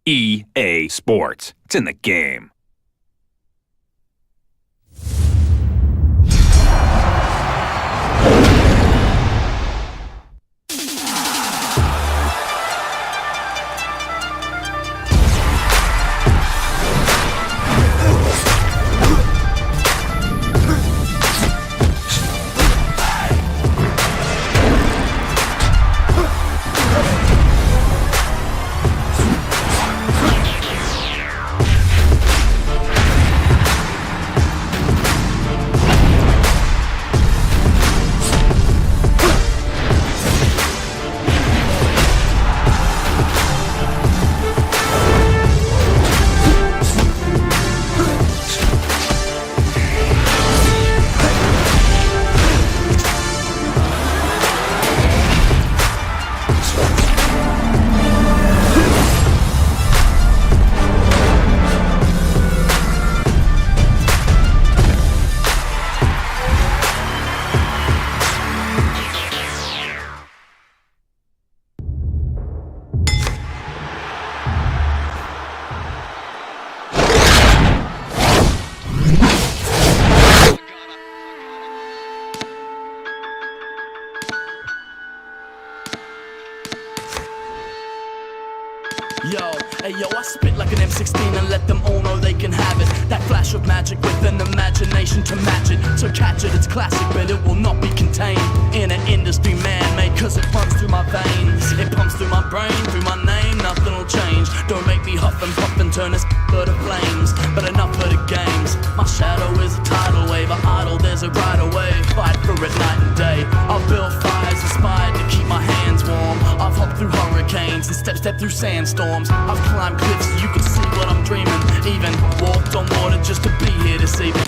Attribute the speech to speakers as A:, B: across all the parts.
A: EA Sports. It's in the game.
B: Yo, I spit like an M16 and let them all know they can have it. That flash of magic with an imagination to match it. So catch it, it's classic, but it will not be contained in an industry man-made, cause it pumps through my veins. It pumps through my brain, through my name, nothing will change. Don't make me huff and puff and turn this to flames. But enough of the games. My shadow is a tidal wave, a idle, there's a right away. Fight for it night and day. I'll build fires inspired to keep my hands warm. I've hopped through hurricanes and step through sandstorms. I've climbed cliffs so you can see what I'm dreaming. Even walked on water just to be here this evening.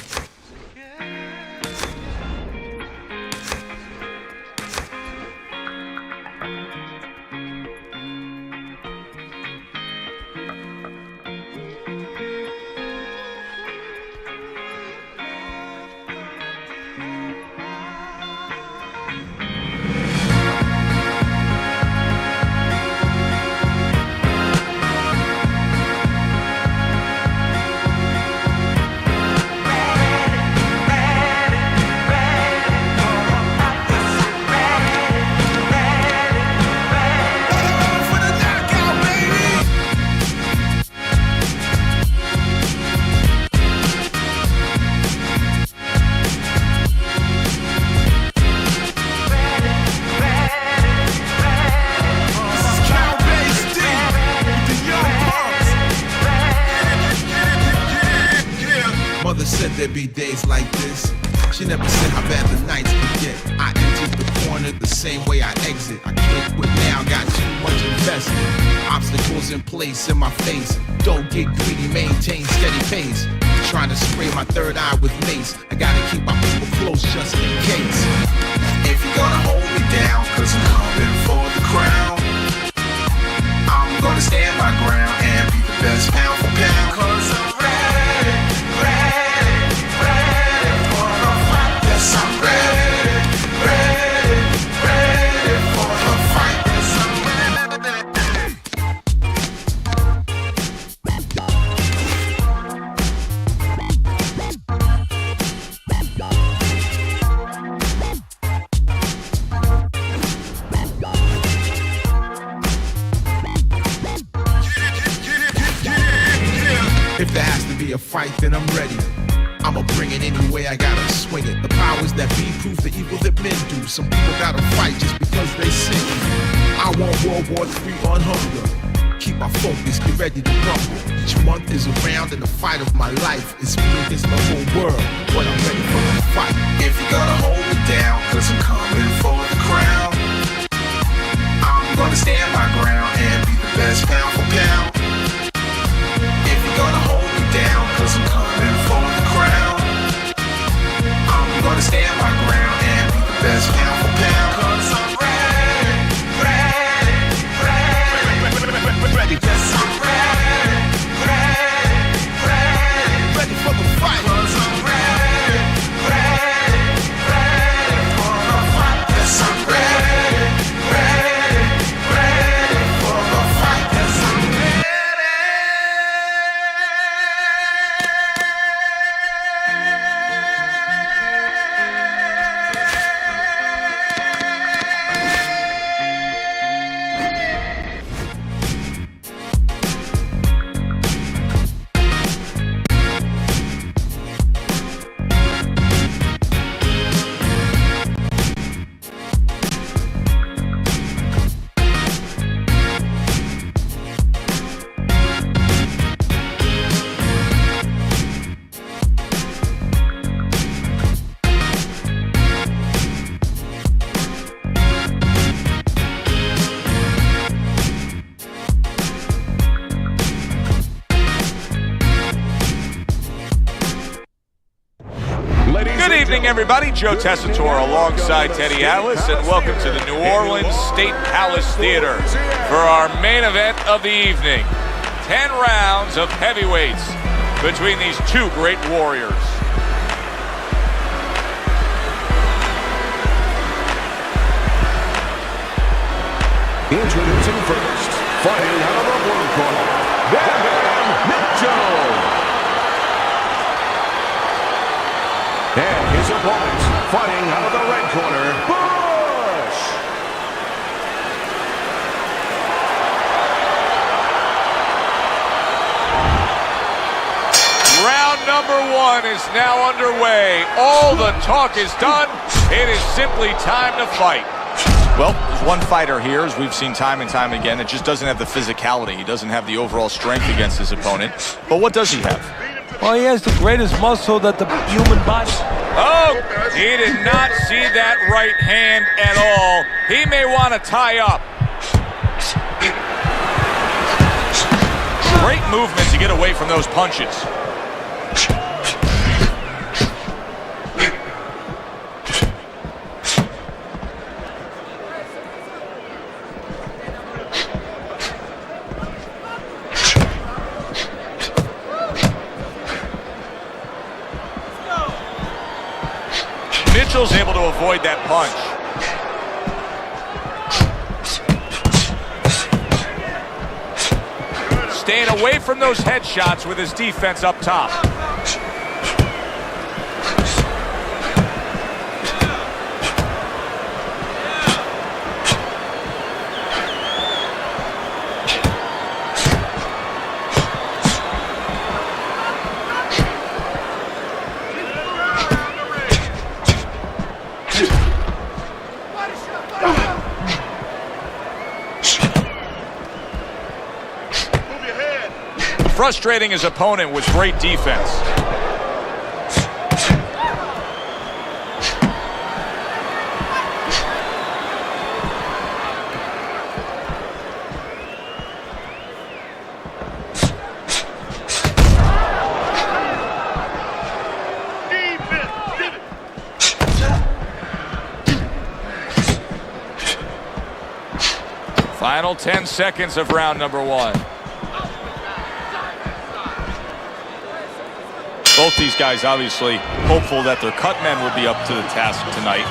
C: Mother said there'd be days like this. She never said how bad the nights could get. I entered the corner the same way I exit. I can't quit now, got too much invested. Obstacles in place in my face. Don't get greedy, maintain steady pace. Trying to spray my third eye with mace. I gotta keep my people close just in case. If you're gonna hold me down, cause I'm coming for the crown, I'm gonna stand my ground and be the best pound for pound. Cause I'm ready, ready, ready for the fight. Yes, I'm ready, ready, ready for the fight. Yes, I'm ready. If there has to be a fight, then I'm ready. I'ma bring it any way I gotta swing it. The powers that be prove the evil that men do. Some people gotta fight just because they sing. I want World War III on hunger. Keep my focus, get ready to rumble. Each month is around and the fight of my life is me against the whole world. But I'm ready for the fight. If you're gonna hold me down, cause I'm coming for the crown, I'm gonna stand my ground and be the best pound for pound. If you're gonna hold me down, cause I'm coming for the crown, I'm gonna stand my ground and be the best pound for pound. Cause I'm ready, ready, ready, ready. Yes, I'm ready, ready, ready, ready for the fight. Cause I'm ready, ready, ready for the fight. Yes, I'm ready, ready, ready for the fight. Yes, I'm ready.
D: evening, everybody. Joe Tessitore alongside Teddy Atlas, and welcome to the New Orleans State Palace Theater for our main event of the evening. 10 rounds of heavyweights between these two great warriors.
E: Introducing first, fighting out of the blue corner, Bam Bam Mitchell. And his opponent, fighting out of the red corner, Bush.
D: Round number one is now underway. All the talk is done. It is simply time to fight. Well, there's one fighter here, as we've seen time and time again, that just doesn't have the physicality. He doesn't have the overall strength against his opponent. But what does he have?
F: Well, he has the greatest muscle that the human body...
D: Oh, he did not see that right hand at all. He may want to tie up. Great movement to get away from those punches. Mitchell's able to avoid that punch. Staying away from those headshots with his defense up top. Frustrating his opponent with great defense. Final 10 seconds of round number one. Both these guys obviously hopeful that their cut men will be up to the task tonight.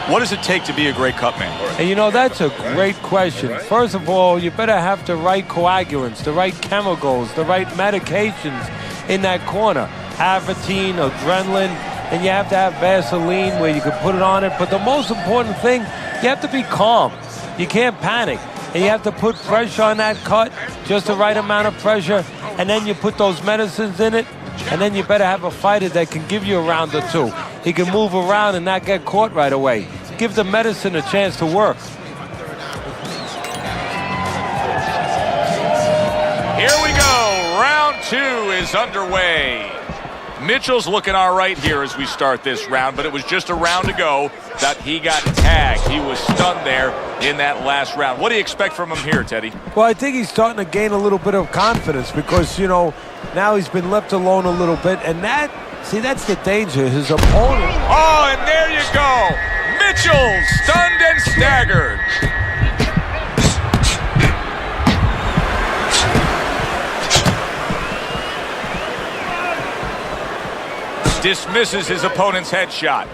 D: What does it take to be a great cut man?
F: And you know, that's a great question. First of all, you better have the right coagulants, the right chemicals, the right medications in that corner. Avatine, adrenaline, and you have to have Vaseline where you can put it on it. But the most important thing, you have to be calm. You can't panic. And you have to put pressure on that cut, just the right amount of pressure, and then you put those medicines in it. And then you better have a fighter that can give you a round or two. He can move around and not get caught right away. Give the medicine a chance to work.
D: Here we go. Round two is underway. Mitchell's looking all right here as we start this round, but it was just a round ago that he got tagged. He was stunned there in that last round. What do you expect from him here, Teddy?
F: Well, I think he's starting to gain a little bit of confidence because, you know, now he's been left alone a little bit, and that's the danger. His opponent...
D: Oh, and there you go. Mitchell stunned and staggered. Dismisses his opponent's headshot.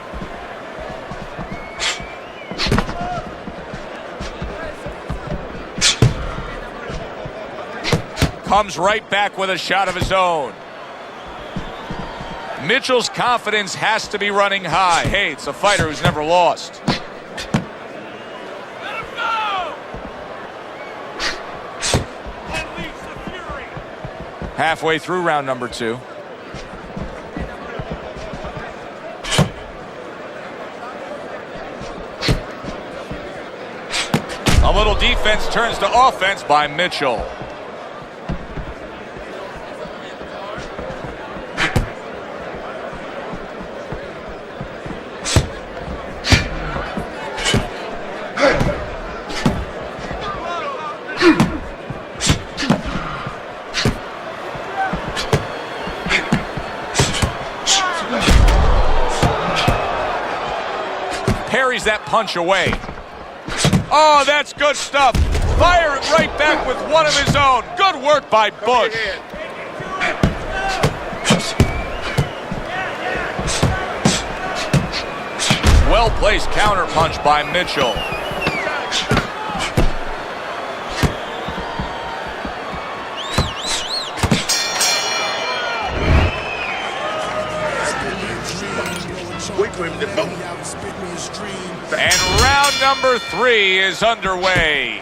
D: Comes right back with a shot of his own. Mitchell's confidence has to be running high. Hey, it's a fighter who's never lost. Let him go! Unleash the fury. Halfway through round number two. A little defense turns to offense by Mitchell. parries that punch away. Oh, that's good stuff. Firing right back with one of his own. Good work by Bush. Well-placed counterpunch by Mitchell. And round number 3 is underway.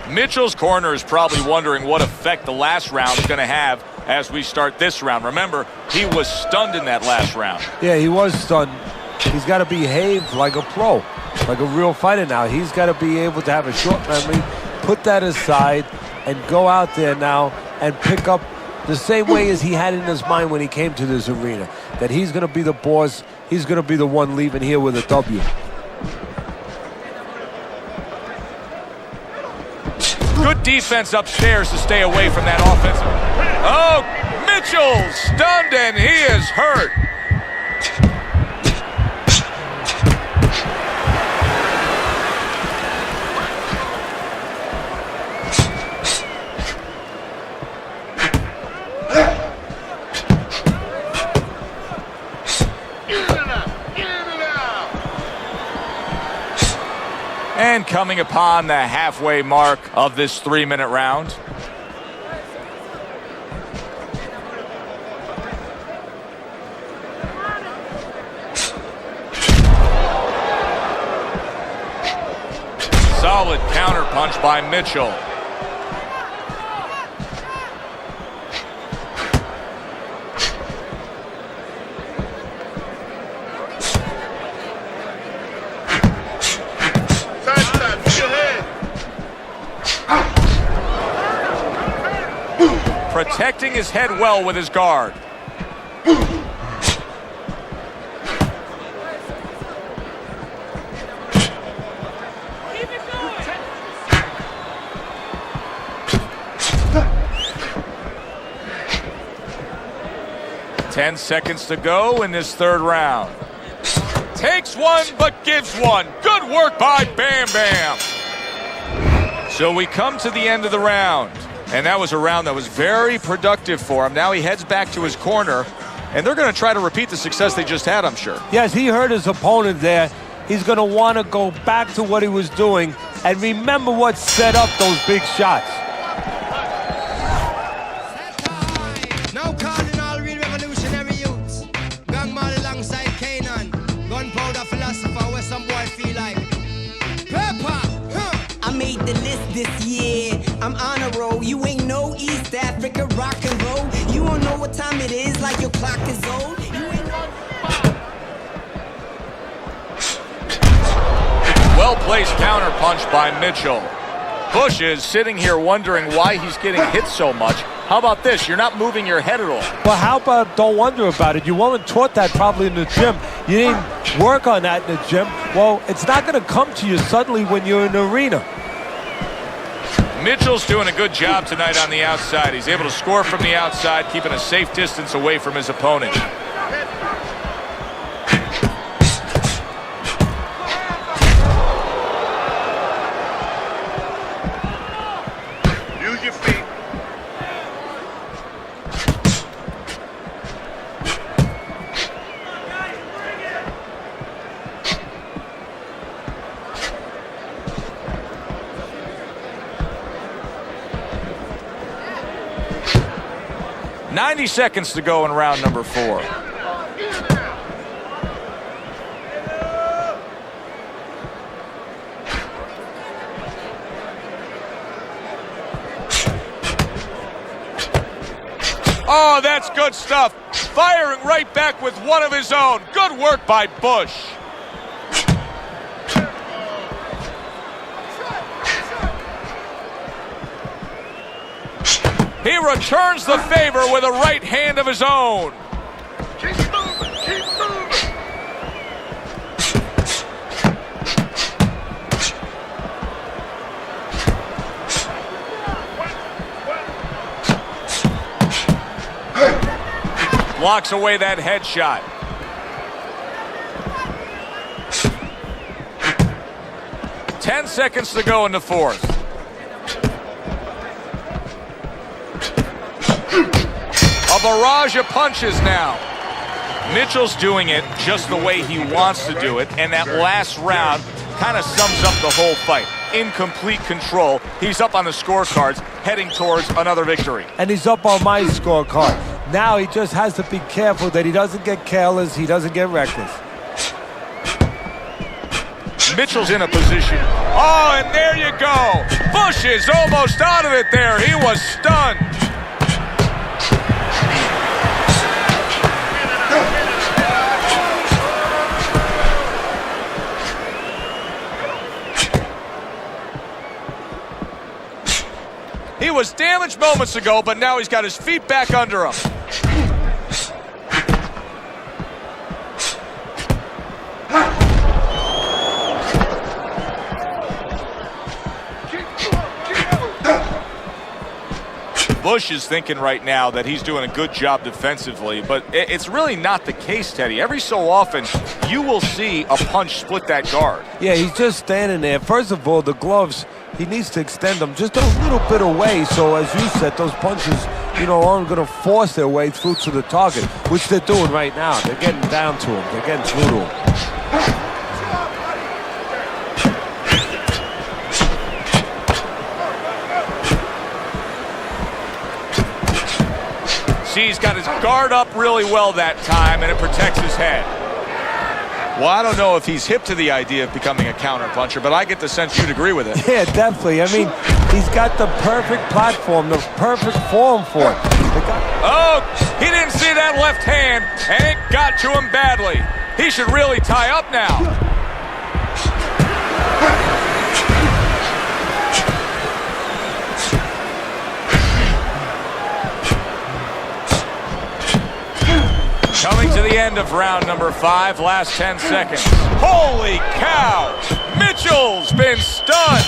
D: Mitchell's corner is probably wondering what effect the last round is going to have as we start this round. Remember, he was stunned in that last round.
F: Yeah, he was stunned. He's got to behave like a pro, like a real fighter now. He's got to be able to have a short memory, put that aside, and go out there now and pick up the same way as he had in his mind when he came to this arena, that he's going to be the boss. He's going to be the one leaving here with a W.
D: Good defense upstairs to stay away from that offensive. Oh, Mitchell stunned and he is hurt. And coming upon the halfway mark of this 3-minute round. Solid counterpunch by Mitchell. Protecting his head well with his guard. Ten seconds to go in this third round. Takes one, but gives one. Good work by Bam Bam. So we come to the end of the round. And that was a round that was very productive for him. Now he heads back to his corner, and they're going to try to repeat the success they just had, I'm sure.
F: Yes, he hurt his opponent there. He's going to want to go back to what he was doing and remember what set up those big shots.
G: Now calling all real revolutionary youths. Gang man alongside Kanan. Gunpowder philosopher where some boy feel like pepper.
H: I made the list this year. I'm on a roll. You ain't no East Africa rock and roll. You don't know what time it is, like your clock is old. You ain't no...
D: Well-placed counterpunch by Mitchell. Bush is sitting here wondering why he's getting hit so much. How about this? You're not moving your head at all.
F: Well, how about don't wonder about it? You weren't taught that probably in the gym. You didn't work on that in the gym. Well, it's not going to come to you suddenly when you're in the arena.
D: Mitchell's doing a good job tonight on the outside. He's able to score from the outside, keeping a safe distance away from his opponent.
E: Use your feet.
D: .90 seconds to go in round number 4. Oh, that's good stuff. Firing right back with one of his own. Good work by Bush. He returns the favor with a right hand of his own.
E: Keep moving. Keep moving.
D: Blocks away that headshot. 10 seconds to go in the fourth. A barrage of punches now. Mitchell's doing it just the way he wants to do it, and that last round kind of sums up the whole fight. In complete control. He's up on the scorecards, heading towards another victory.
F: And he's up on my scorecard. Now he just has to be careful that he doesn't get careless, he doesn't get reckless.
D: Mitchell's in a position. Oh, and there you go. Bush is almost out of it there. He was stunned. He was damaged moments ago, but now he's got his feet back under him. Bush is thinking right now that he's doing a good job defensively, but it's really not the case, Teddy. Every so often, you will see a punch split that guard.
F: Yeah, he's just standing there. First of all, the gloves, he needs to extend them just a little bit away, so as you said, those punches, aren't going to force their way through to the target, which they're doing right now. They're getting down to him. They're getting through to him.
D: See, he's got his guard up really well that time, and it protects his head. Well, I don't know if he's hip to the idea of becoming a counterpuncher, but I get the sense you'd agree with it.
F: Yeah, definitely. I mean, he's got the perfect platform, the perfect form for it.
D: Oh, he didn't see that left hand, and it got to him badly. He should really tie up now. Coming to the end of round number 5, last 10 seconds. Holy cow! Mitchell's been stunned!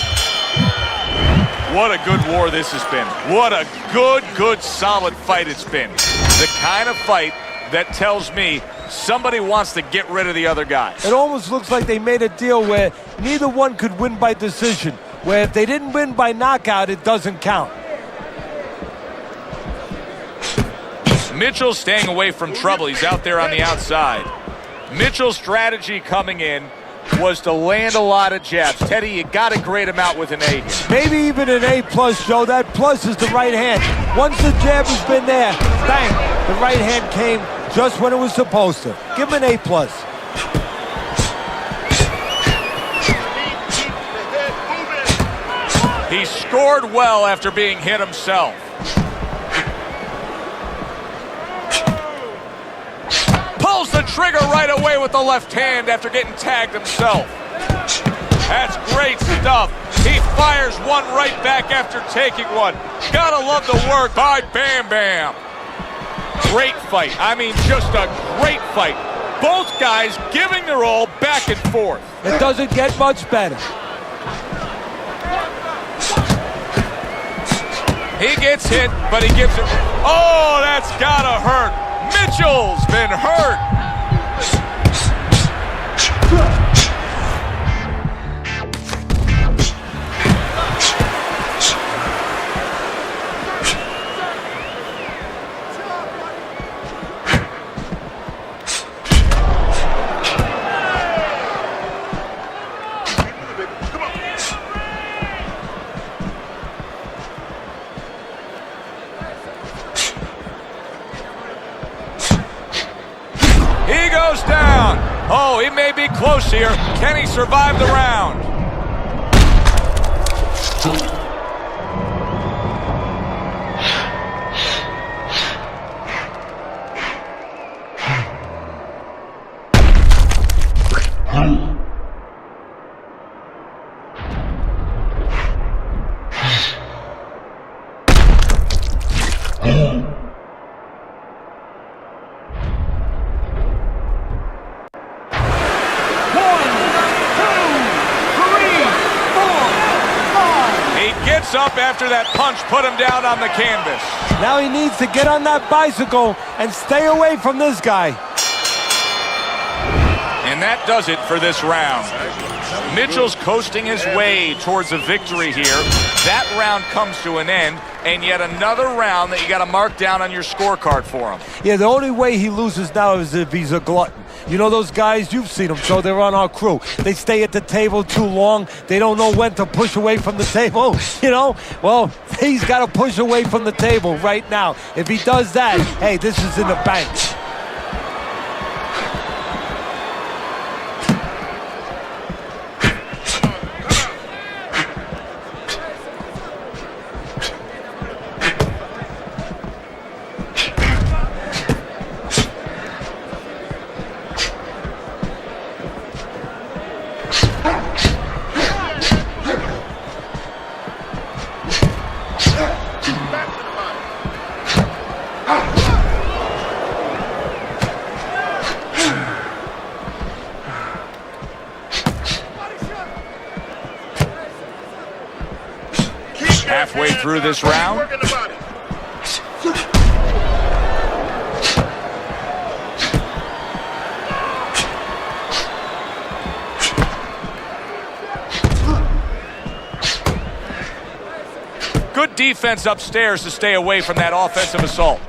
D: What a good war this has been. What a good, solid fight it's been. The kind of fight that tells me somebody wants to get rid of the other guy.
F: It almost looks like they made a deal where neither one could win by decision, where if they didn't win by knockout, it doesn't count.
D: Mitchell's staying away from trouble. He's out there on the outside. Mitchell's strategy coming in was to land a lot of jabs. Teddy, you got to grade him out with an A.
F: Maybe even an A+, Joe. That plus is the right hand. Once the jab has been there, bang, the right hand came just when it was supposed to. Give him an A+.
D: He scored well after being hit himself. Pulls the trigger right away with the left hand after getting tagged himself. That's great stuff. He fires one right back after taking one. Gotta love the work by Bam Bam. Great fight. I mean, just a great fight. Both guys giving their all back and forth.
F: It doesn't get much better.
D: He gets hit, but he gives it. Oh, that's gotta hurt. Mitchell's been hurt. He goes down. Oh, he may be close here. Can he survive the round? Up after that punch put him down on the canvas.
F: Now he needs to get on that bicycle and stay away from this guy.
D: And that does it for this round. Mitchell's coasting his way towards a victory here. That round comes to an end, and yet another round that you got to mark down on your scorecard for him.
F: Yeah, the only way he loses now is if he's a glutton. You know those guys, you've seen them, so they're on our crew. They stay at the table too long. They don't know when to push away from the table, you know? Well, he's got to push away from the table right now. If he does that, hey, this is in the bank.
D: Halfway through this round. Good defense upstairs to stay away from that offensive assault.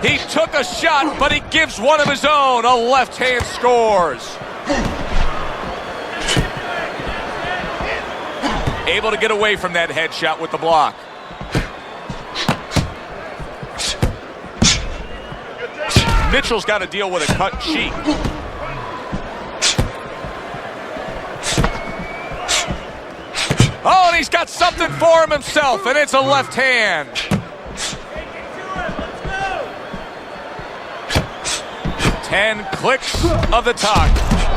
D: He took a shot, but he gives one of his own. A left hand scores. Able to get away from that headshot with the block. Mitchell's got to deal with a cut cheek. Oh, and he's got something for him himself, and it's a left hand. Ten clicks of the talk.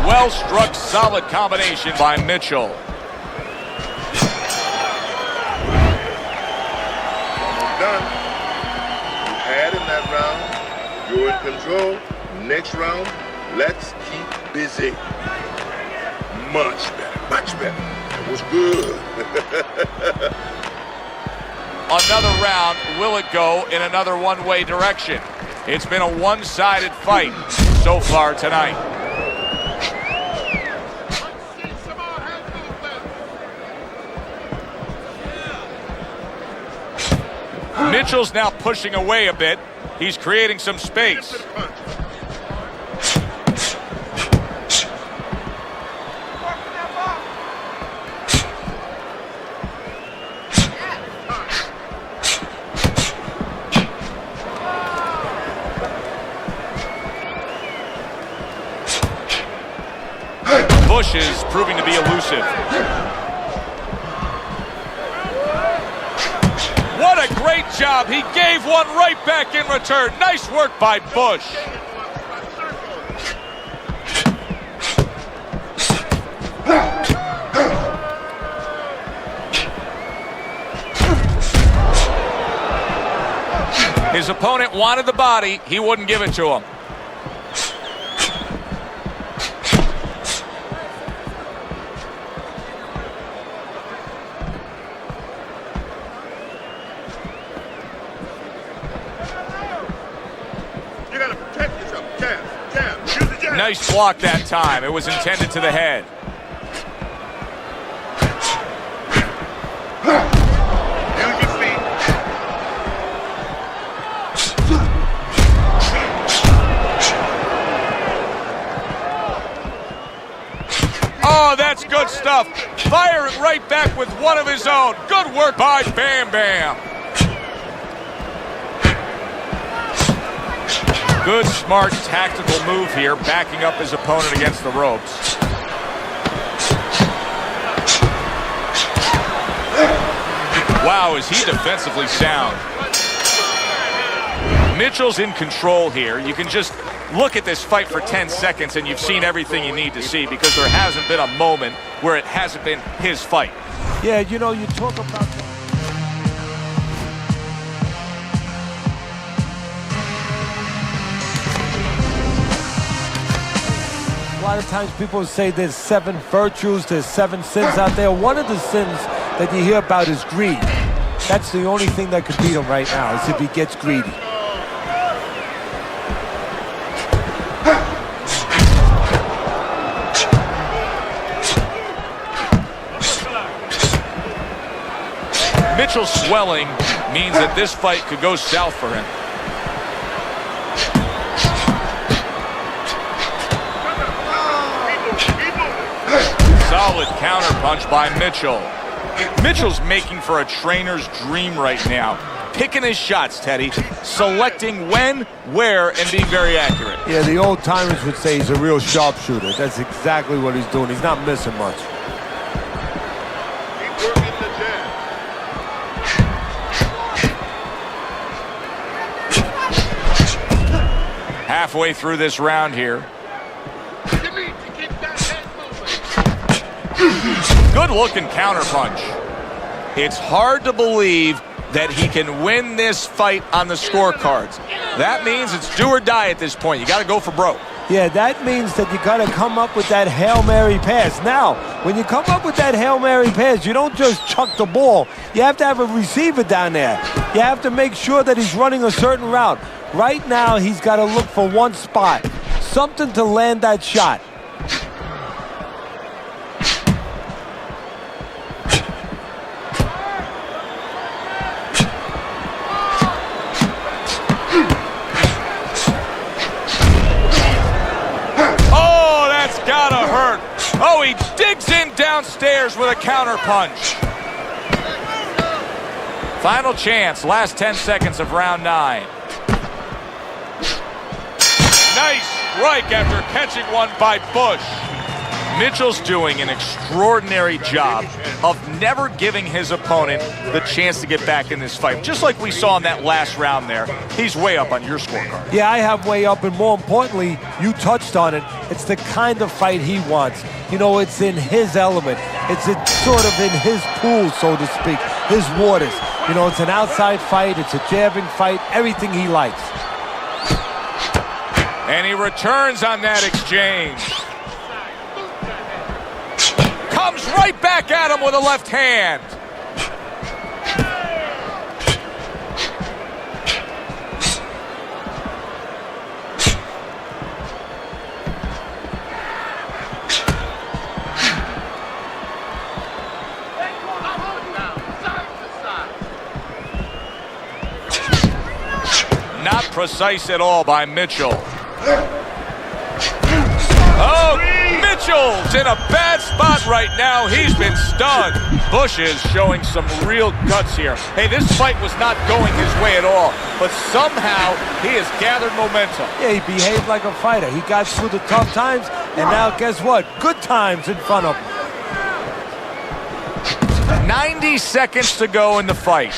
D: Well struck, solid combination by Mitchell.
I: Done. You had in that round. You're in control. Next round, let's keep busy. Much better, much better. It was good.
D: Another round, will it go in another one-way direction? It's been a one-sided fight so far tonight. Mitchell's now pushing away a bit. He's creating some space. Bush is proving to be elusive. What a great job. He gave one right back in return. Nice work by Bush. His opponent wanted the body. He wouldn't give it to him. Nice block that time. It was intended to the head.
I: Use your feet.
D: Oh, that's good stuff. Firing right back with one of his own. Good work by Bam Bam. Good, smart, tactical move here, backing up his opponent against the ropes. Wow, is he defensively sound. Mitchell's in control here. You can just look at this fight for 10 seconds and you've seen everything you need to see because there hasn't been a moment where it hasn't been his fight.
F: Yeah, you know, you talk about... A lot of times people say there's 7 virtues, there's 7 sins out there. One of the sins that you hear about is greed. That's the only thing that could beat him right now, is if he gets greedy.
D: Mitchell's swelling means that this fight could go south for him. Solid counterpunch by Mitchell. Mitchell's making for a trainer's dream right now. Picking his shots, Teddy. Selecting when, where, and being very accurate.
F: Yeah, the old timers would say he's a real sharpshooter. That's exactly what he's doing. He's not missing much.
I: Keep working the jab.
D: Halfway through this round here.
I: You need to keep that head moving.
D: Good looking counterpunch. It's hard to believe that he can win this fight on the scorecards. That means it's do or die at this point. You got to go for broke.
F: Yeah, that means that you got to come up with that Hail Mary pass. Now, when you come up with that Hail Mary pass, you don't just chuck the ball. You have to have a receiver down there. You have to make sure that he's running a certain route. Right now, he's got to look for one spot, something to land that shot.
D: Oh, he digs in downstairs with a counter punch. Final chance, last 10 seconds of round 9. Nice strike after catching one by Bush. Mitchell's doing an extraordinary job of never giving his opponent the chance to get back in this fight. Just like we saw in that last round there, he's way up on your scorecard.
F: Yeah, I have way up, and more importantly, you touched on it. It's the kind of fight he wants. You know, it's in his element. It's sort of in his pool, so to speak, his waters. You know, it's an outside fight. It's a jabbing fight, everything he likes.
D: And he returns on that exchange. Comes right back at him with a left hand. Not precise at all by Mitchell. Oh, Mitchell's in a bad spot right now. He's been stunned. Bush is showing some real guts here. Hey, this fight was not going his way at all, but somehow he has gathered momentum.
F: Yeah, he behaved like a fighter. He got through the tough times, and now guess what? Good times in front of him.
D: 90 seconds to go in the fight.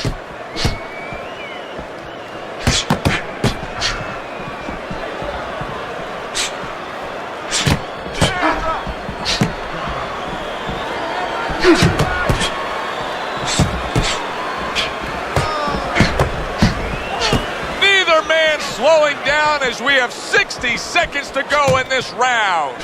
D: Neither man slowing down as we have 60 seconds to go in this round.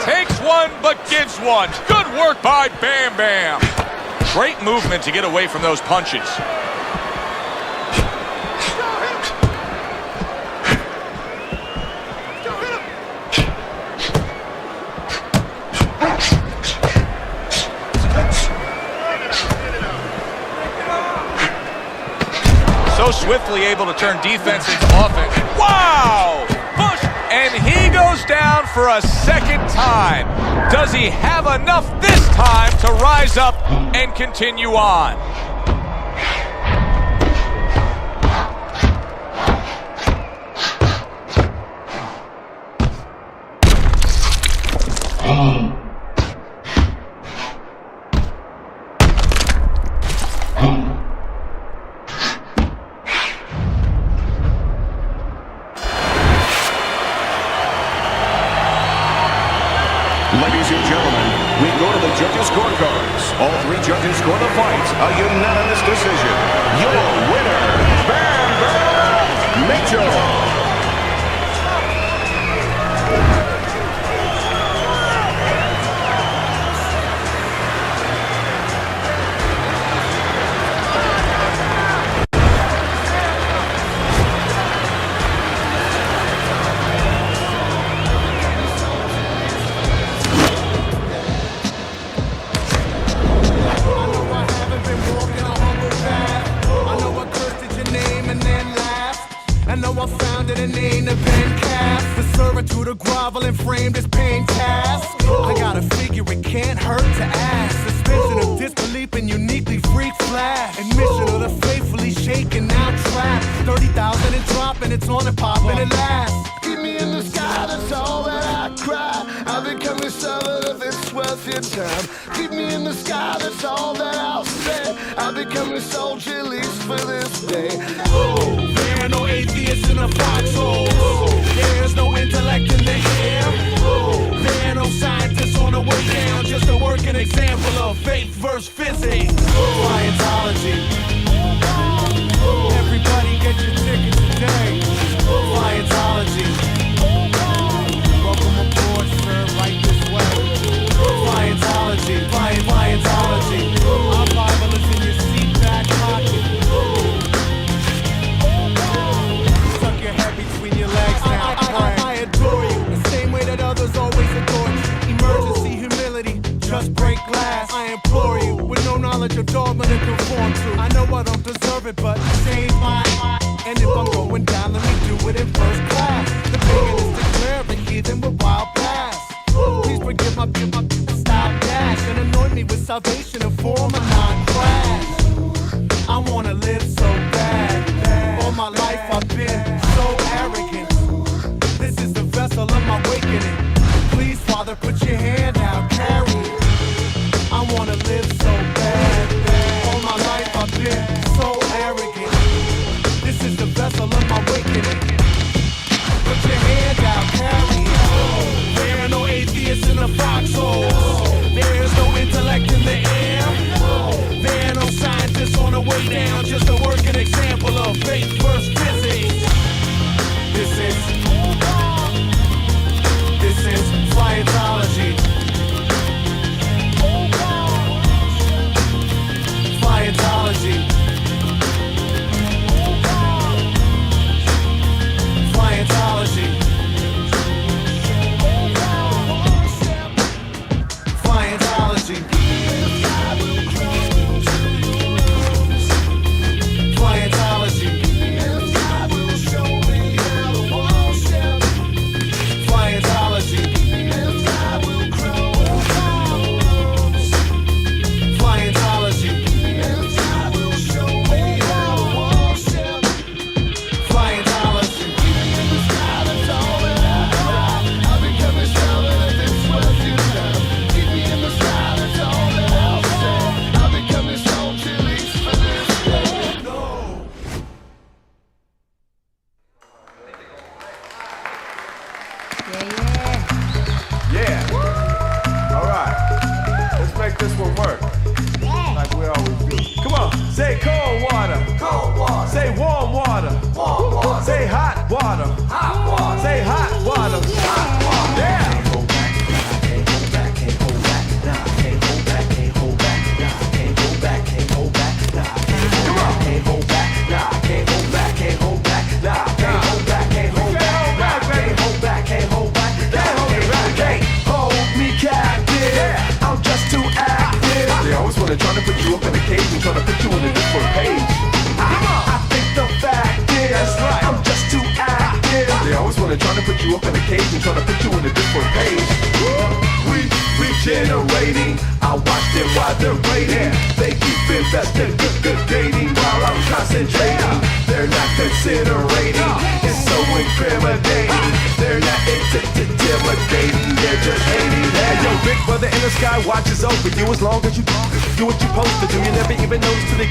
D: Takes one but gives one. Good work by Bam Bam. Great movement to get away from those punches. So swiftly able to turn defense into offense. Wow! Bush, and he goes down for a second time. Does he have enough this time to rise up and continue on?
E: Ladies and gentlemen, we go to the judges' scorecards. All three judges score the fight a unanimous decision. Your winner, Bam Bam Mitchell.
G: pen cast. The servitude of groveling framed as pain task. I gotta figure it can't hurt to ask. Suspension of disbelief and uniquely freak flash. Admission of the faithfully shaken, now trapped. 30,000 and dropping, it's on and popping at last.
J: Keep me in the sky, that's all that I cry. I've become a seller if it's worth your time. Keep me in the sky, that's all that I'll say. I've become a soldier, at least for this day.
G: Ooh, there are no atheists in a foxhole. There's no intellect in the air. Ooh, there are no scientists on the way down. Just a working example of faith versus physics. Scientology. Everybody get your tickets today. Scientology. Welcome aboard, sir, right this way. Scientology. Scientology. Our Bible is in your seat back pocket. Tuck your head between your legs now. I adore you, the same way that others always adore you. Emergency humility, just break glass. I implore you, with no knowledge of dogma to conform to. I know I don't deserve it, but save my. And if I'm going down, let me do it in first class. The pagan is declared the heathen with wild past. Please forgive my style dash and anoint me with salvation and form a non-crash. I wanna live so bad. All my life I've been so arrogant. This is the vessel of my awakening. Please, Father, put your hand out, carry it. I wanna live so bad. All my life I've been so arrogant. This is the vessel of my awakening. Put your hand out, carry it. There are no atheists in the foxhole. There is no intellect in the air. There are no scientists on the way down. Just a working example of faith versus physics. This is Scientology. Scientology. Scientology. Scientology.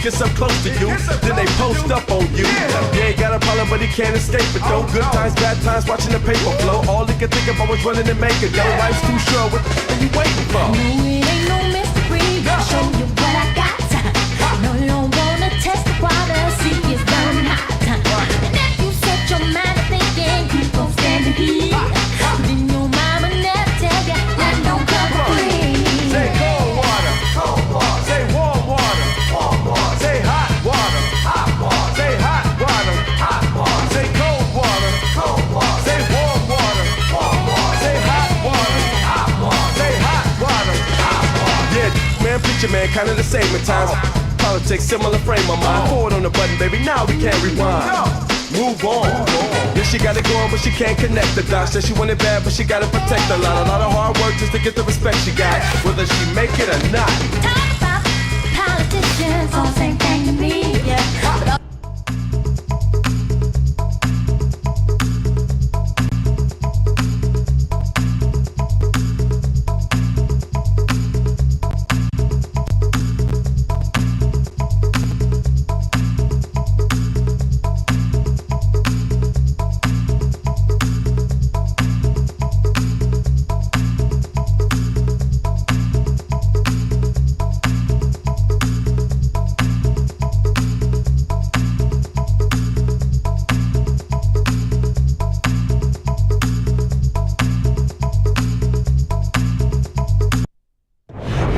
K: Gets up close to you, then they post up on you. You ain't got a problem, but he can't escape it though. Good times, bad times, watching the paper flow. All he can think about was running and making dough. Life's too short, what the are you waiting for?
L: No, it ain't no mystery. Show you what I got. No, you don't wanna test the water, see it's burning hot. And if you set your mind thinking you gon' stand the heat, then your mama never tell you that don't come free.
K: Say cold water, say warm water. Say hot water, say hot water, say cold water, say warm water, say hot water, say hot water. Yeah, man, picture man, kinda the same at times. Politics, similar frame of mind. Forward on the button, baby, now we can't rewind. move on. Yeah, she got it going, but she can't connect the dots. Said she want it bad, but she gotta protect a lot. A lot of hard work just to get the respect she got, whether she make it or not.
L: Talk about politicians, all same thing to me, yeah. But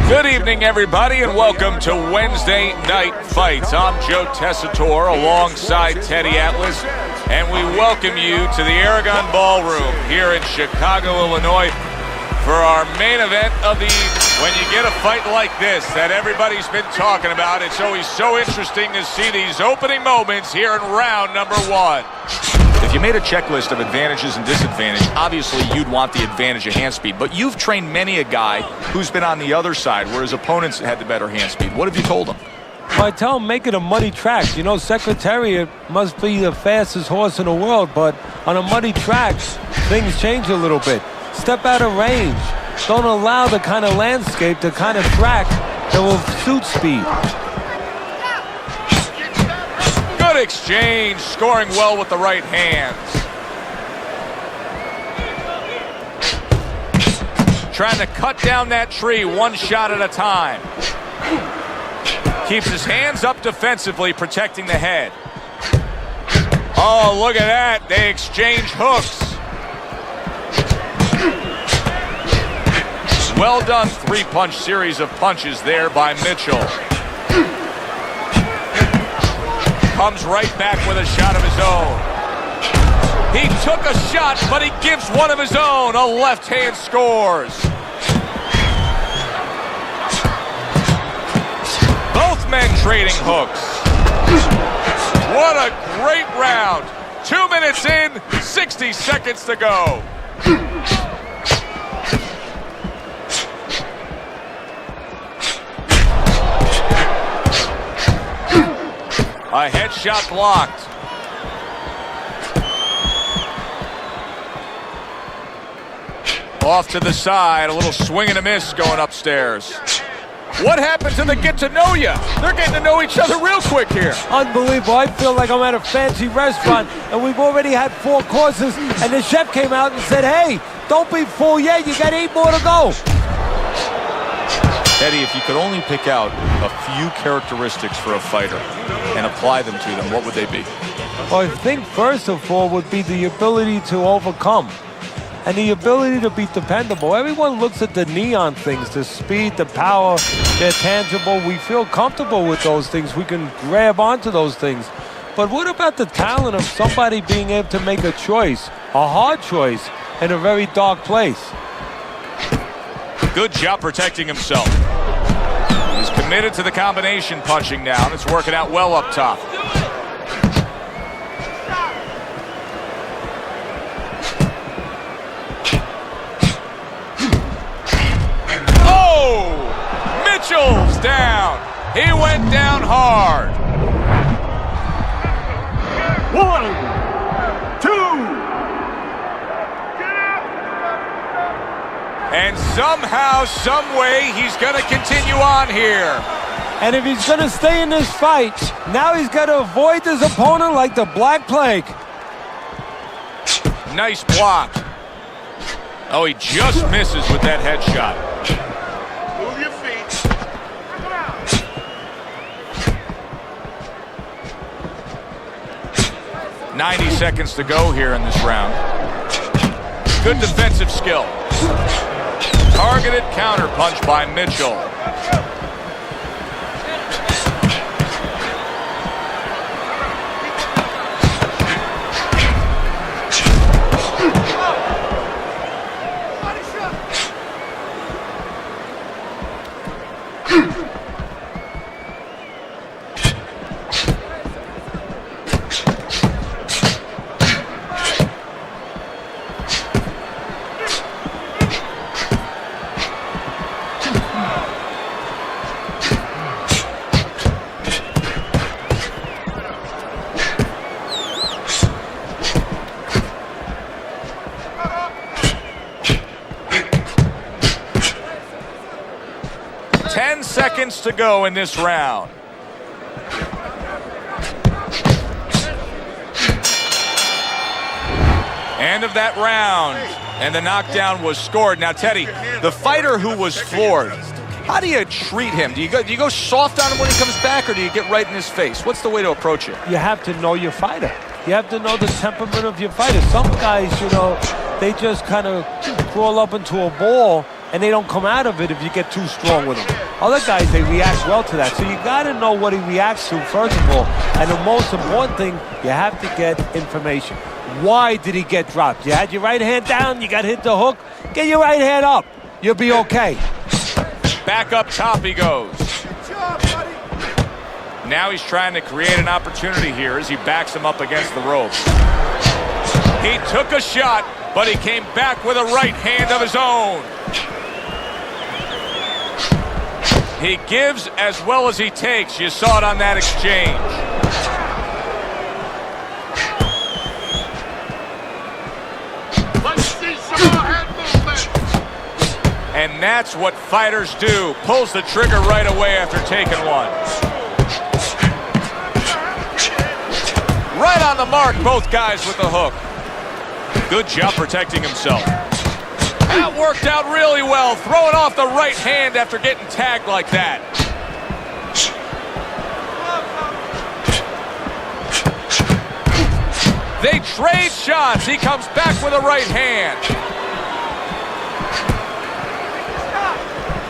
D: Good evening, everybody, and welcome to Wednesday Night Fights. I'm Joe Tessitore alongside Teddy Atlas, and we welcome you to the Aragon Ballroom here in Chicago, Illinois, for our main event of the evening. When you get a fight like this that everybody's been talking about, it's always so interesting to see these opening moments here in round number one. If you made a checklist of advantages and disadvantages, obviously you'd want the advantage of hand speed, but you've trained many a guy who's been on the other side where his opponents had the better hand speed. What have you told him?
F: Well, I tell him make it a muddy track. You know, Secretariat must be the fastest horse in the world, but on a muddy track, things change a little bit. Step out of range. Don't allow the kind of landscape, the kind of track that will suit speed.
D: Good exchange, scoring well with the right hands. Trying to cut down that tree one shot at a time. Keeps his hands up defensively, protecting the head. Oh, look at that. They exchange hooks. Well done, three-punch series of punches there by Mitchell. Comes right back with a shot of his own. He took a shot, but he gives one of his own. A left hand scores. Both men trading hooks. What a great round. 2 minutes in, 60 seconds to go. A headshot blocked. Off to the side, a little swing and a miss going upstairs. What happened to the get to know ya? They're getting to know each other real quick here.
F: Unbelievable. I feel like I'm at a fancy restaurant and we've already had 4 courses and the chef came out and said, hey, don't be full yet, you got 8 more to go.
D: Eddie, if you could only pick out a few characteristics for a fighter and apply them to them, what would they be?
F: Well, I think first of all would be the ability to overcome and the ability to be dependable. Everyone looks at the neon things, the speed, the power, they're tangible. We feel comfortable with those things. We can grab onto those things. But what about the talent of somebody being able to make a choice, a hard choice, in a very dark place?
D: Good job protecting himself. He's committed to the combination punching now, and it's working out well up top. Oh! Mitchell's down. He went down hard.
E: 1, 2.
D: And somehow, some way, he's going to continue on here.
F: And if he's going to stay in this fight, now he's got to avoid his opponent like the Black Plague.
D: Nice block. Oh, he just misses with that headshot.
I: Move your feet.
D: 90 seconds to go here in this round. Good defensive skill. Targeted counter punch by Mitchell. seconds to go in this round. End of that round, and the knockdown was scored. Now, Teddy, the fighter who was floored, how do you treat him? Do you go soft on him when he comes back, or do you get right in his face? What's the way to approach it?
F: You have to know your fighter. You have to know the temperament of your fighter. Some guys, you know, they just kind of crawl up into a ball and they don't come out of it if you get too strong with them. Other guys, they react well to that. So you got to know what he reacts to, first of all. And the most important thing, you have to get information. Why did he get dropped? You had your right hand down, you got hit the hook. Get your right hand up. You'll be okay.
D: Back up top he goes. Now he's trying to create an opportunity here as he backs him up against the ropes. He took a shot, but he came back with a right hand of his own. He gives as well as he takes. You saw it on that exchange.
I: Let's see some more head movement.
D: And that's what fighters do. Pulls the trigger right away after taking one. Right on the mark, both guys with the hook. Good job protecting himself. That worked out really well, throwing off the right hand after getting tagged like that. They trade shots. He comes back with a right hand.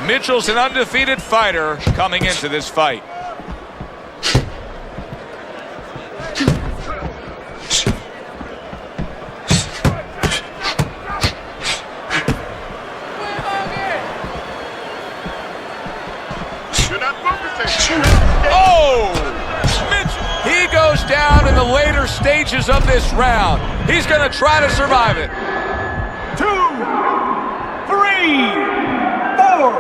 D: Mitchell's an undefeated fighter coming into this fight. Oh! Mitchell, he goes down in the later stages of this round. He's going to try to survive it.
K: 2, 3, 4,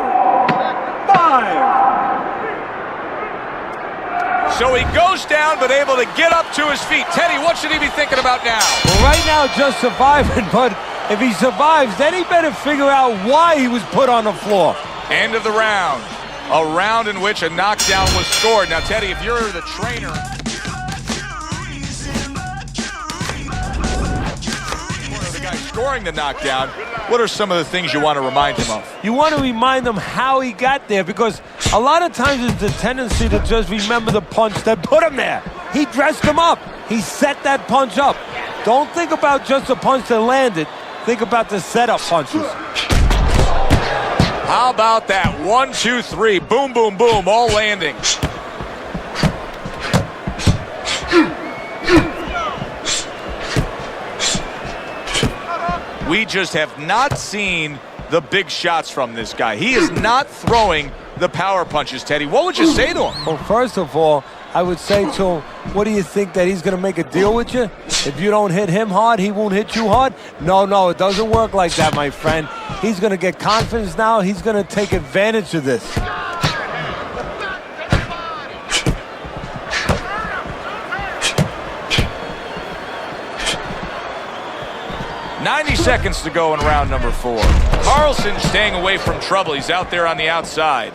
K: 5.
D: So he goes down, but able to get up to his feet. Teddy, what should he be thinking about now?
F: Well, right now, just surviving, but if he survives, then he better figure out why he was put on the floor.
D: End of the round. A round in which a knockdown was scored. Now, Teddy, if you're the trainer, the guy scoring the knockdown, what are some of the things you want to remind him of?
F: You want to remind him how he got there, because a lot of times it's the tendency to just remember the punch that put him there. He dressed him up. He set that punch up. Don't think about just the punch that landed. Think about the setup punches.
D: How about that? 1, 2, 3. Boom, boom, boom. All landing. We just have not seen the big shots from this guy. He is not throwing the power punches, Teddy. What would you say to him?
F: Well, first of all, I would say to him, what do you think, that he's going to make a deal with you? If you don't hit him hard, he won't hit you hard? No, it doesn't work like that, my friend. He's going to get confidence now. He's going to take advantage of this.
D: "90 seconds to go in round number 4. Carlson staying away from trouble. He's out there on the outside.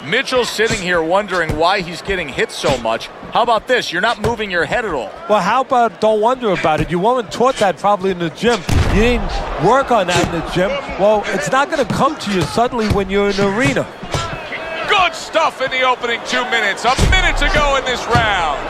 D: Mitchell's sitting here wondering why he's getting hit so much. How about this? You're not moving your head at all.
F: Well, how about don't wonder about it? You weren't taught that probably in the gym. You didn't work on that in the gym. Well, it's not going to come to you suddenly when you're in the arena.
D: Good stuff in the opening 2 minutes. A minute to go in this round.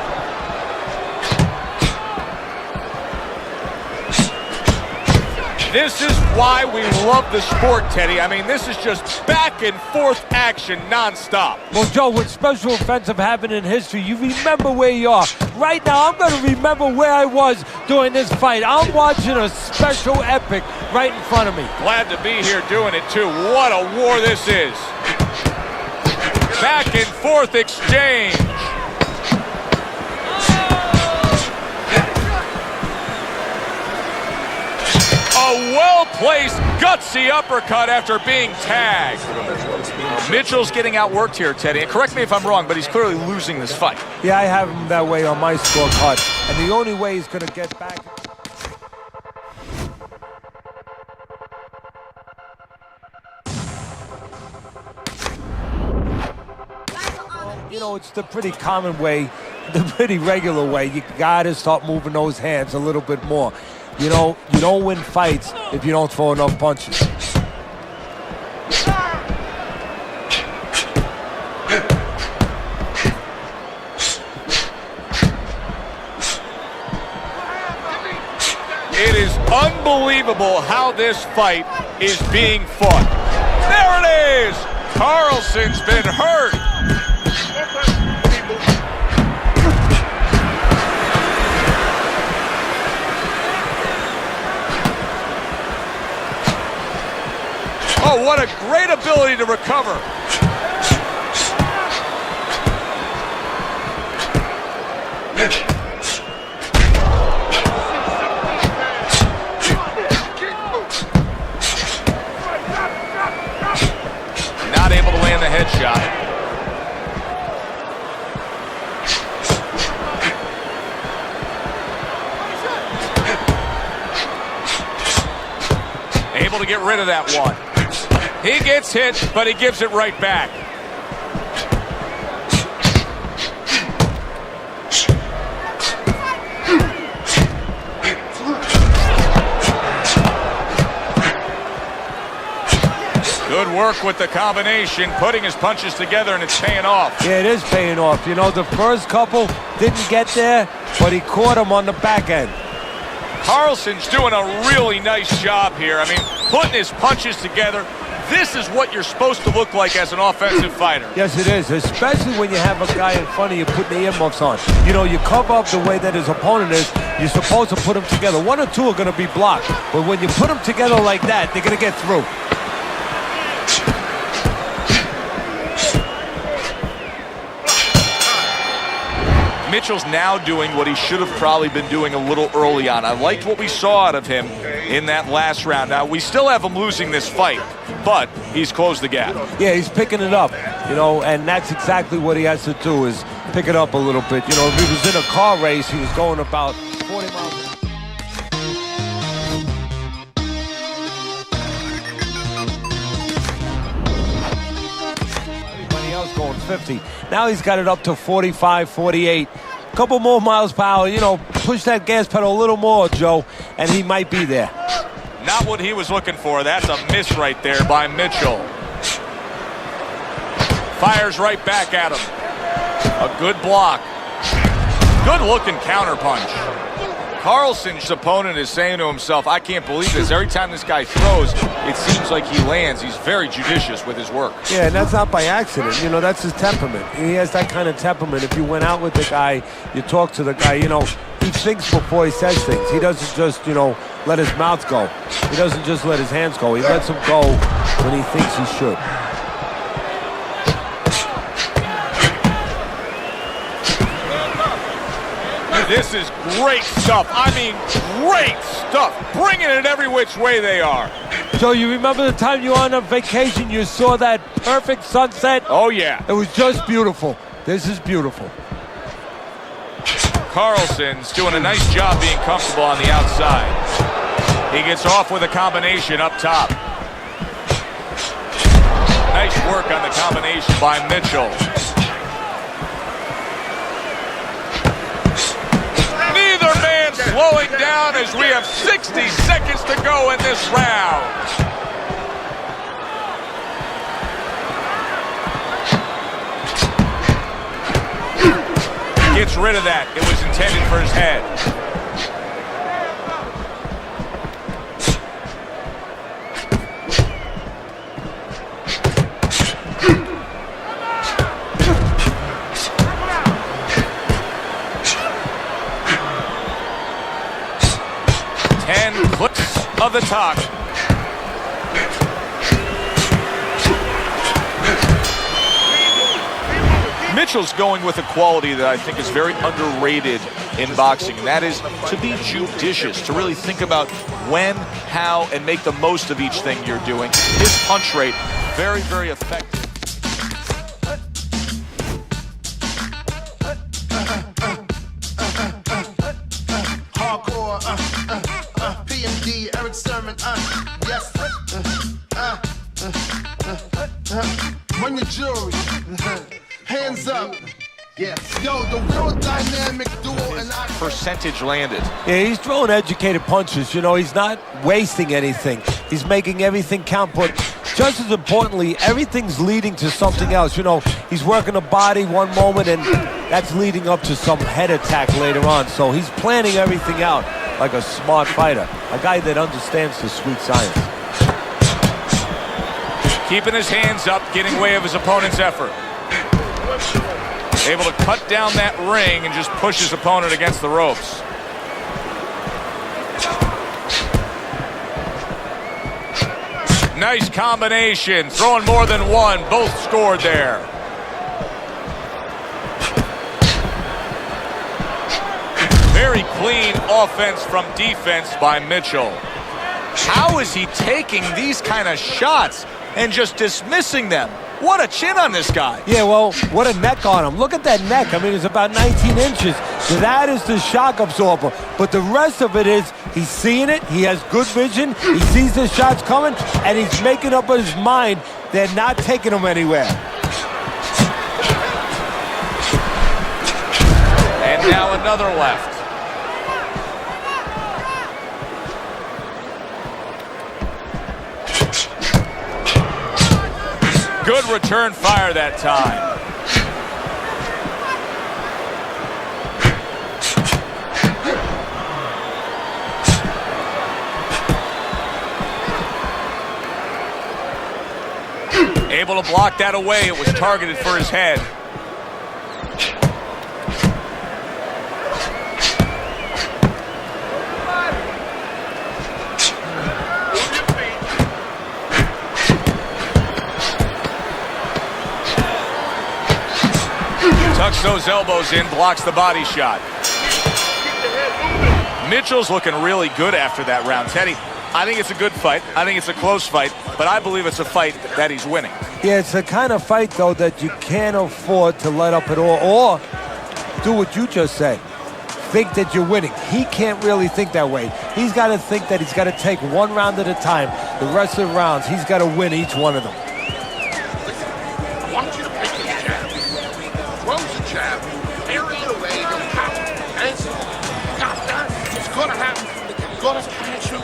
D: This is why we love the sport, Teddy. I mean, this is just back and forth action nonstop.
F: Well, Joe, with special events have happened in history, you remember where you are. Right now, I'm going to remember where I was during this fight. I'm watching a special epic right in front of me.
D: Glad to be here doing it, too. What a war this is. Back and forth exchange. A well-placed, gutsy uppercut after being tagged. Mitchell's getting outworked here, Teddy. And correct me if I'm wrong, but he's clearly losing this fight.
F: Yeah, I have him that way on my scorecard. And the only way he's going to get back... know, it's the pretty common way, the pretty regular way. You gotta start moving those hands a little bit more. You know, you don't win fights if you don't throw enough punches.
D: It is unbelievable how this fight is being fought. There it is! Carlson's been hurt. Oh, what a great ability to recover. Not able to land the headshot. Able to get rid of that one. He gets hit, but he gives it right back. Good work with the combination, putting his punches together, and it's paying off.
F: Yeah, it is paying off. You know, the first couple didn't get there, but he caught him on the back end.
D: Carlson's doing a really nice job here. I mean, putting his punches together. This is what you're supposed to look like as an offensive fighter.
F: Yes, it is, especially when you have a guy in front of you putting the earmuffs on. You know, you cover up the way that his opponent is. You're supposed to put them together. One or two are going to be blocked, but when you put them together like that, they're going to get through.
D: Mitchell's now doing what he should have probably been doing a little early on. I liked what we saw out of him in that last round. Now, we still have him losing this fight, but he's closed the gap.
F: Yeah, he's picking it up, you know, and that's exactly what he has to do, is pick it up a little bit. You know, if he was in a car race, he was going about 40 miles an hour. Everybody else going 50. Now he's got it up to 45, 48. Couple more miles per hour, you know, push that gas pedal a little more, Joe, and he might be there.
D: Not what he was looking for. That's a miss right there by Mitchell. Fires right back at him. A good block. Good looking counter punch. Carlson's opponent is saying to himself, I can't believe this. Every time this guy throws, it seems like he lands. He's very judicious with his work.
F: Yeah, and that's not by accident. You know, that's his temperament. He has that kind of temperament. If you went out with the guy, you talk to the guy, you know, he thinks before he says things. He doesn't just, you know, let his mouth go. He doesn't just let his hands go. He lets them go when he thinks he should.
D: This is great stuff. I mean, great stuff. Bringing it every which way they are.
F: So you remember the time you were on a vacation, you saw that perfect sunset?
D: Oh, yeah.
F: It was just beautiful. This is beautiful.
D: Carlson's doing a nice job being comfortable on the outside. He gets off with a combination up top. Nice work on the combination by Mitchell. Neither man slowing down as we have 60 seconds to go in this round. Gets rid of that. It was intended for his head. Clicks of the talk. Mitchell's going with a quality that I think is very underrated in boxing, and that is to be judicious, to really think about when, how, and make the most of each thing you're doing. His punch rate, very, very effective.
J: Run your jury, hands up. Yeah, yo, the real dynamic duo and I.
D: Percentage landed.
F: Yeah, he's throwing educated punches. You know, he's not wasting anything. He's making everything count, but just as importantly, everything's leading to something else. You know, he's working the body one moment, and that's leading up to some head attack later on. So he's planning everything out like a smart fighter, a guy that understands the sweet science.
D: Keeping his hands up, getting way of his opponent's effort. Able to cut down that ring and just push his opponent against the ropes. Nice combination, throwing more than one, both scored there. Very clean offense from defense by Mitchell. How is he taking these kind of shots and just dismissing them? What a chin on this guy.
F: Yeah, well, what a neck on him. Look at that neck. I mean, it's about 19 inches. That is the shock absorber. But the rest of it is he's seeing it. He has good vision. He sees the shots coming, and he's making up in his mind they're not taking him anywhere.
D: And now another left. Good return fire that time. Able to block that away. It was targeted for his head. Tucks those elbows in, blocks the body shot. Mitchell's looking really good after that round. Teddy, I think it's a good fight. I think it's a close fight, but I believe it's a fight that he's winning.
F: Yeah, it's the kind of fight, though, that you can't afford to let up at all, or do what you just said. Think that you're winning. He can't really think that way. He's got to think that he's got to take one round at a time. The rest of the rounds, he's got to win each one of them.
I: I want you to pick his jab. Throws a jab, bury it away, don't count. And got that. It's gonna happen. Gonna catch him.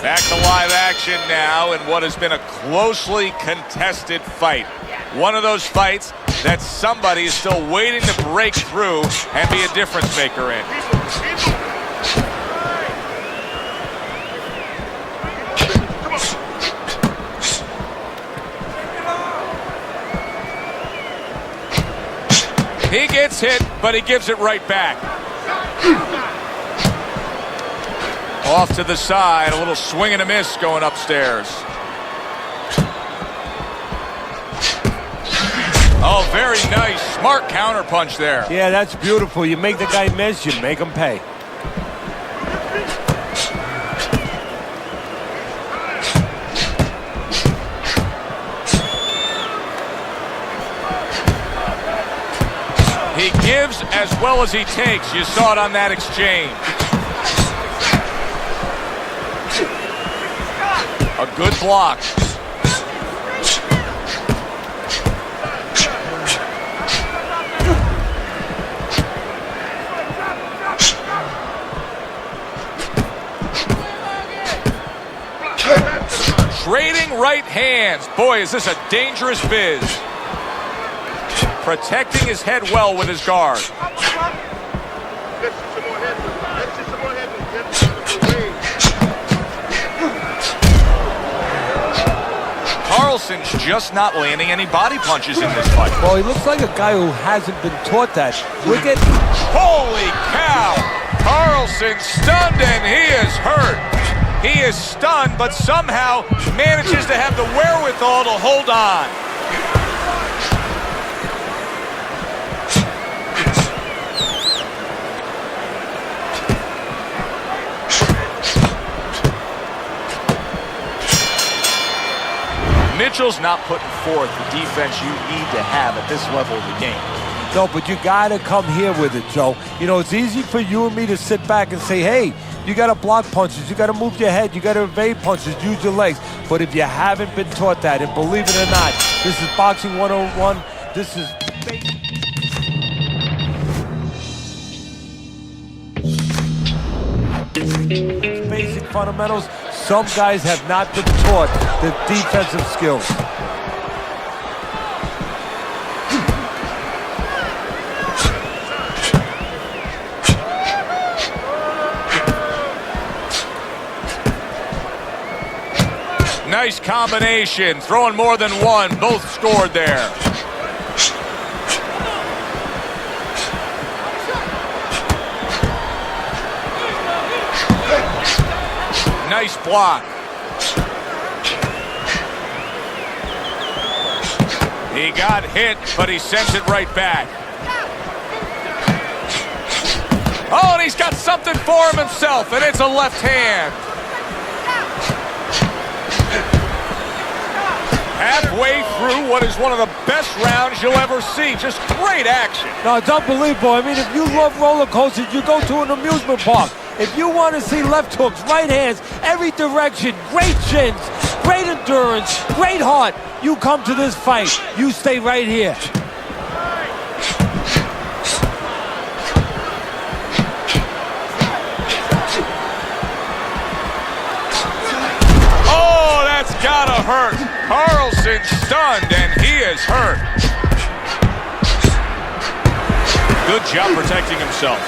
D: Back to live action now in what has been a closely contested fight. One of those fights that somebody is still waiting to break through and be a difference maker in. He gets hit, but he gives it right back. Off to the side, a little swing and a miss going upstairs. Oh, very nice. Smart counterpunch there.
F: Yeah, that's beautiful. You make the guy miss, you make him pay.
D: He gives as well as he takes. You saw it on that exchange. A good block. Trading right hands. Boy, is this a dangerous biz. Protecting his head well with his guard. Carlson's just not landing any body punches in this fight.
F: Well, he looks like a guy who hasn't been taught that. Look at...
D: Holy cow! Carlson stunned and he is hurt. He is stunned, but somehow manages to have the wherewithal to hold on. Mitchell's not putting forth the defense you need to have at this level of the game.
F: No, but you got to come here with it, Joe. You know, it's easy for you and me to sit back and say, hey, you got to block punches, you got to move your head, you got to evade punches, use your legs. But if you haven't been taught that, and believe it or not, this is Boxing 101, this is... fundamentals. Some guys have not been taught the defensive skills.
D: Nice combination, throwing more than one. Both scored there. Nice block. He got hit, but he sends it right back. Oh, and he's got something for him himself, and it's a left hand. Halfway through what is one of the best rounds you'll ever see. Just great action.
F: No, it's unbelievable. I mean, if you love roller coasters, you go to an amusement park. If you want to see left hooks, right hands, every direction, great chins, great endurance, great heart, you come to this fight. You stay right here.
D: Oh, that's gotta hurt. Carlson stunned, and he is hurt. Good job protecting himself.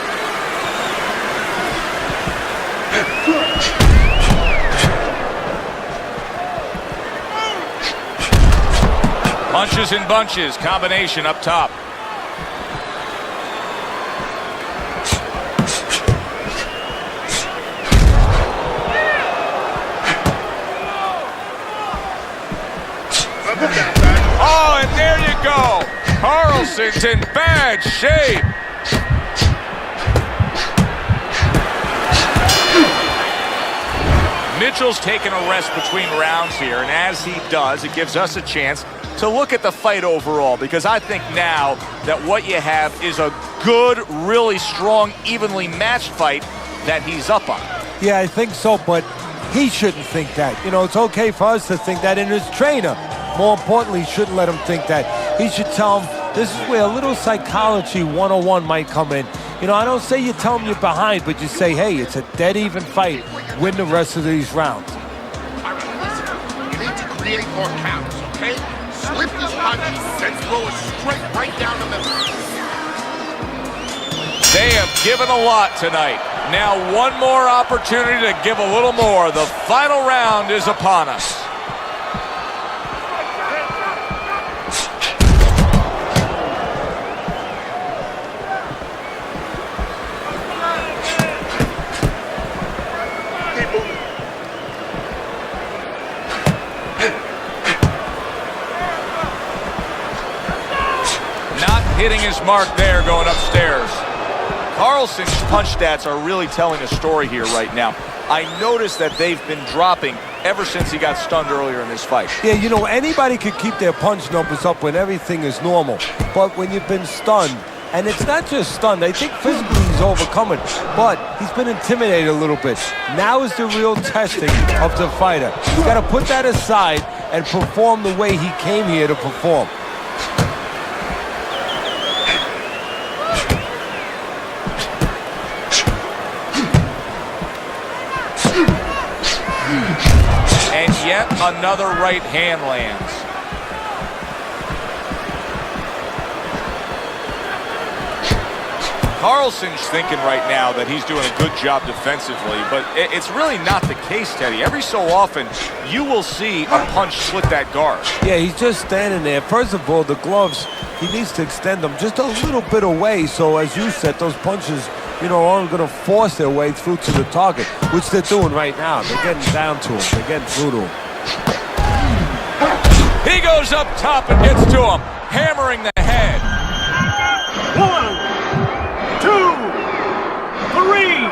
D: Punches and bunches, combination up top. Oh, and there you go. Carlson's in bad shape. Mitchell's taking a rest between rounds here, and as he does, it gives us a chance to look at the fight overall, because I think now that what you have is a good, really strong, evenly matched fight that he's up on.
F: Yeah, I think so, but he shouldn't think that. You know, it's okay for us to think that, and his trainer, more importantly, shouldn't let him think that. He should tell him this is where a little psychology 101 might come in. You know, I don't say you tell him you're behind, but you say, hey, it's a dead even fight. Win the rest of these rounds.
I: All right, listen. You need to create more counts, okay? Slip this punch and throw it straight right down the middle.
D: They have given a lot tonight. Now one more opportunity to give a little more. The final round is upon us. Hitting his mark there, going upstairs. Carlson's punch stats are really telling a story here right now. I noticed that they've been dropping ever since he got stunned earlier in this fight.
F: Yeah, you know, anybody could keep their punch numbers up when everything is normal. But when you've been stunned, and it's not just stunned, I think physically he's overcome it, but he's been intimidated a little bit. Now is the real testing of the fighter. He's got to put that aside and perform the way he came here to perform.
D: And yet another right hand lands. Carlson's thinking right now that he's doing a good job defensively, but it's really not the case, Teddy. Every so often, you will see a punch split that guard.
F: Yeah, he's just standing there. First of all, the gloves, he needs to extend them just a little bit away, so as you said, those punches, you know, aren't going to force their way through to the target, which they're doing right now. They're getting down to him. They're getting through to him.
D: He goes up top and gets to him, hammering the head.
K: 1, 2, 3,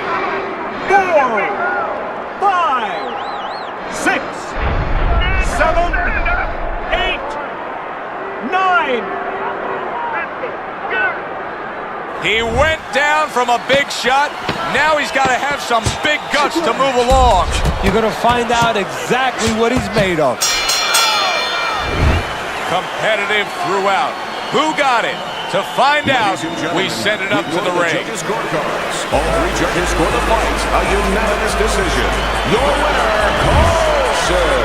K: 4, 5, 6, 7, 8, 9.
D: He went down from a big shot. Now he's got to have some big guts to move along.
F: You're going to find out exactly what he's made of.
D: Competitive throughout. Who got it? To find out,
E: Ladies and gentlemen,
D: we send it up
E: we
D: to
E: go
D: the ring.
E: Judges' scorecards. All three judges score the fight. A unanimous decision. Your winner, Carlson.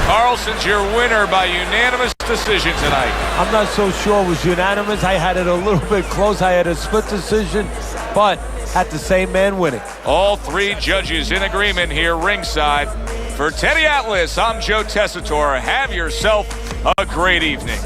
D: Carlson's your winner by unanimous decision tonight.
F: I'm not so sure it was unanimous. I had it a little bit close. I had a split decision, but had the same man winning.
D: All three judges in agreement here ringside. For Teddy Atlas, I'm Joe Tessitore. Have yourself a great evening.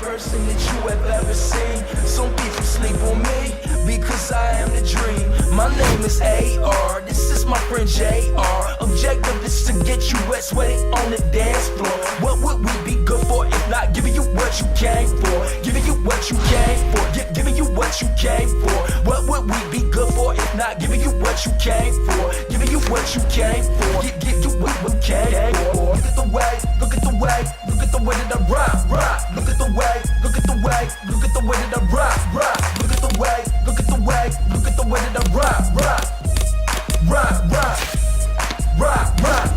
B: Person that you have ever seen. Some people sleep on me because I am the dream. My name is AR. This is my friend JR. Objective is to get you wet, sweaty on the dance floor. What would we be good for if not giving you what you came for? Giving you what you came for. Giving you what you came for. What would we be good for if not giving you what you came for? Giving you what you came for. Get you what we came for. Look at the way, look at the way, look at the way that I rock. Look at the way, look at the way, look at the way that I rock. Look at the way, look at the way, look at the way that I rock.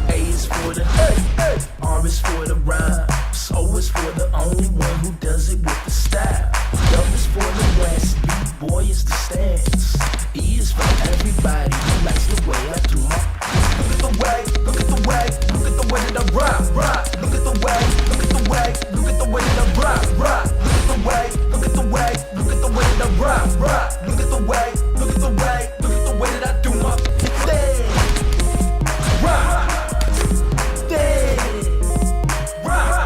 B: A is for the R is for the rhyme. O is for the only one who does it with the style. W is for the West, B-boy is the stance. E is for everybody who likes the way I do my. Look at the way, look at the way, look at the way that I rock. Look at the way, look at the way, look at the way that I rock. Look at the way, look at the way, look at the way that I rock. Look at the way, look at the way, look at the way that I do my thing. Rock, thing, rock.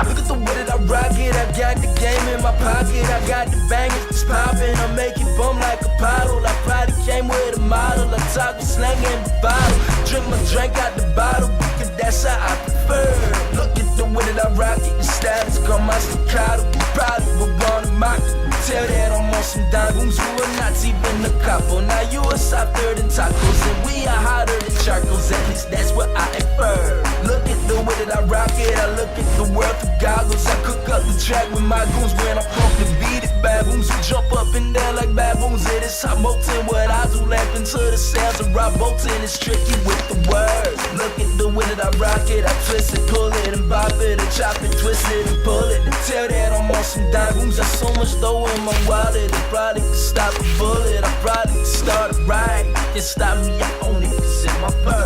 B: Look at the way that I rock it. I got the game in my pocket. I got the bangers that's popping. I make it bum like a bottle. I probably came with a model. I talk with slang in the bottle. Drink my drink out the bottle because that's how I prefer. Look at the way that I rock it. The style is called my staccato. You probably would wanna mock it. Tell that I'm on some dangles. You are not even a couple. Now you are softer than tacos. And we are hotter than charcoals. At least that's what I infer. Look at the way that I rock it. I look at the world through goggles. I cook up the track with my goons when I pump the beat. It baboons who jump up and down like baboons. It is hot molten. What I do laughing to the sounds of Rob Bolton. It's tricky with the words. Look at the way that I rock it. I twist it, pull it, and bop it, and chop it, twist it, and pull it. And tell that I'm on some dangles. There's so much dough in my wallet. It probably could stop a bullet. I probably could start a riot. It stop me, I own it, 'cause it's my birth.